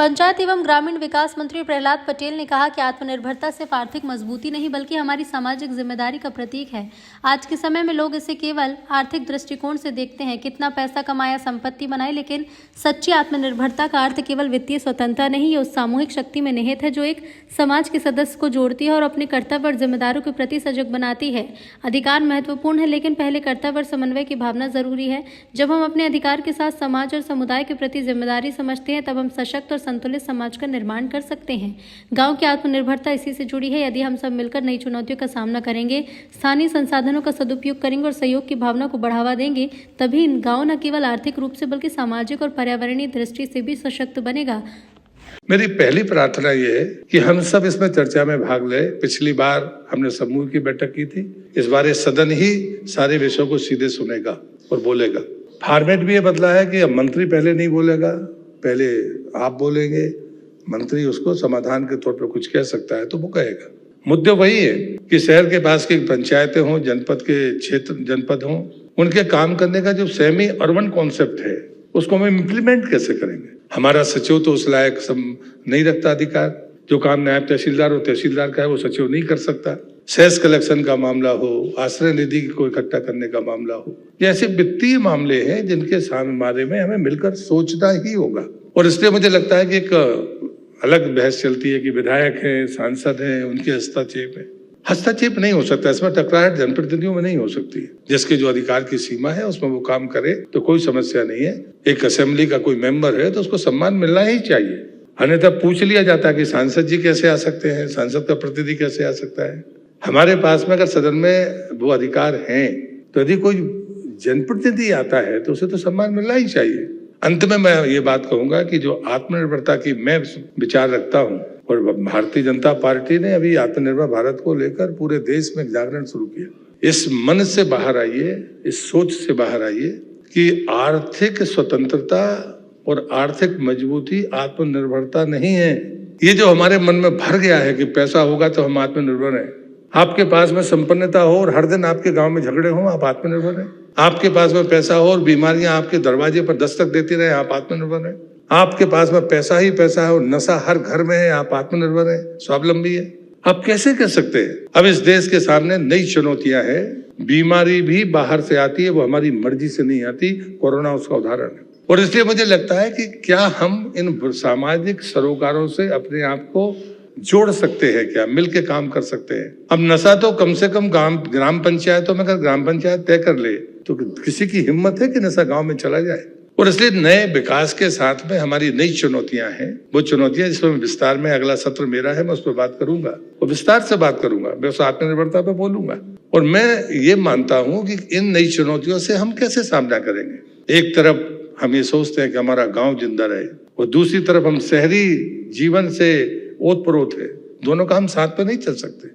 पंचायत एवं ग्रामीण विकास मंत्री प्रहलाद पटेल ने कहा कि आत्मनिर्भरता सिर्फ आर्थिक मजबूती नहीं बल्कि हमारी सामाजिक जिम्मेदारी का प्रतीक है। आज के समय में लोग इसे केवल आर्थिक दृष्टिकोण से देखते हैं, कितना पैसा कमाया, संपत्ति बनाई, लेकिन सच्ची आत्मनिर्भरता का अर्थ केवल वित्तीय स्वतंत्रता नहीं, ये उस सामूहिक शक्ति में निहित है जो एक समाज के सदस्य को जोड़ती है और अपने कर्तव्य और जिम्मेदारों के प्रति सजग बनाती है। अधिकार महत्वपूर्ण है, लेकिन पहले कर्तव्य और समन्वय की भावना जरूरी है। जब हम अपने अधिकार के साथ समाज और समुदाय के प्रति जिम्मेदारी समझते हैं, तब हम सशक्त और संतुलित समाज का निर्माण कर सकते हैं। गांव की आत्मनिर्भरता इसी से जुड़ी है। यदि हम सब मिलकर नई चुनौतियों का सामना करेंगे, स्थानीय संसाधनों का सदुपयोग करेंगे और सहयोग की भावना को बढ़ावा देंगे, तभी गांव न केवल आर्थिक रूप से बल्कि सामाजिक और पर्यावरणीय दृष्टि से भी सशक्त बनेगा। मेरी पहली प्रार्थना ये है कि हम सब इसमें चर्चा में भाग ले। पिछली बार हमने समूह की बैठक की थी, इस बार ये सदन ही सारे विषयों को सीधे सुनेगा और बोलेगा। फॉर्मेट भी ये बदला है कि अब मंत्री पहले नहीं बोलेगा, पहले आप बोलेंगे, मंत्री उसको समाधान के तौर पर कुछ कह सकता है तो वो कहेगा। मुद्दे वही है कि शहर के पास की पंचायतें हों, जनपद के क्षेत्र जनपद हों, उनके काम करने का जो सेमी अर्बन कॉन्सेप्ट है उसको हम इम्प्लीमेंट कैसे करेंगे। हमारा सचिव तो उस लायक नहीं रखता अधिकार, जो काम नायब तहसीलदार और तहसीलदार का है वो सचिव नहीं कर सकता। सेस कलेक्शन का मामला हो, आश्रय निधि को इकट्ठा करने का मामला हो, ये ऐसे वित्तीय मामले हैं जिनके बारे में हमें मिलकर सोचना ही होगा। और इसलिए मुझे लगता है कि एक अलग बहस चलती है कि विधायक हैं, सांसद हैं, उनके हस्तक्षेप है। हस्तक्षेप नहीं हो सकता, इसमें टकराहट जनप्रतिनिधियों में नहीं हो सकती है। जिसके जो अधिकार की सीमा है उसमें वो काम करे तो कोई समस्या नहीं है। एक असेंबली का कोई मेंबर है तो उसको सम्मान मिलना ही चाहिए। अन्यथा पूछ लिया जाता है कि सांसद जी कैसे आ सकते हैं, सांसद का प्रतिनिधि कैसे आ सकता है। हमारे पास में अगर सदन में वो अधिकार हैं तो यदि कोई जनप्रतिनिधि आता है तो उसे तो सम्मान मिलना ही चाहिए। अंत में मैं ये बात कहूंगा कि जो आत्मनिर्भरता की मैं विचार रखता हूं, और भारतीय जनता पार्टी ने अभी आत्मनिर्भर भारत को लेकर पूरे देश में जागरण शुरू किया। इस मन से बाहर आइए, इस सोच से बाहर आइए कि आर्थिक स्वतंत्रता और आर्थिक मजबूती आत्मनिर्भरता नहीं है। ये जो हमारे मन में भर गया है कि पैसा होगा तो हम आत्मनिर्भर हैं। आपके पास में संपन्नता हो और हर दिन आपके गांव में झगड़े हों, आप आत्मनिर्भर हैं। आपके पास में पैसा हो और बीमारियां आपके दरवाजे पर दस्तक देती रहे, आप आत्मनिर्भर हैं। आपके पास में पैसा ही पैसा है और नशा हर घर में है, आप आत्मनिर्भर हैं, स्वावलंबी है। आप कैसे कह सकते हैं? अब इस देश के सामने नई चुनौतियां हैं। बीमारी भी बाहर से आती है, वो हमारी मर्जी से नहीं आती। कोरोना उसका उदाहरण है। और इसलिए मुझे लगता है कि क्या हम इन सामाजिक सरोकारों से अपने आप को जोड़ सकते हैं, क्या मिलके काम कर सकते हैं। अब नशा तो कम से कम ग्राम पंचायतों में अगर ग्राम पंचायत तय कर ले तो किसी की हिम्मत है कि नशा गांव में चला जाए। और इसलिए नए विकास के साथ में हमारी नई चुनौतियां हैं। वो चुनौतियां जिसमें विस्तार में अगला सत्र मेरा है, मैं उस पर बात करूंगा और विस्तार से बात करूंगा। मैं उस आत्मनिर्भरता पर बोलूंगा और मैं ये मानता हूं कि इन नई चुनौतियों से हम कैसे सामना करेंगे। एक तरफ हम ये सोचते हैं कि हमारा गांव जिंदा रहे और दूसरी तरफ हम शहरी जीवन से ओत-प्रोत है। दोनों का हम साथ पे नहीं चल सकते।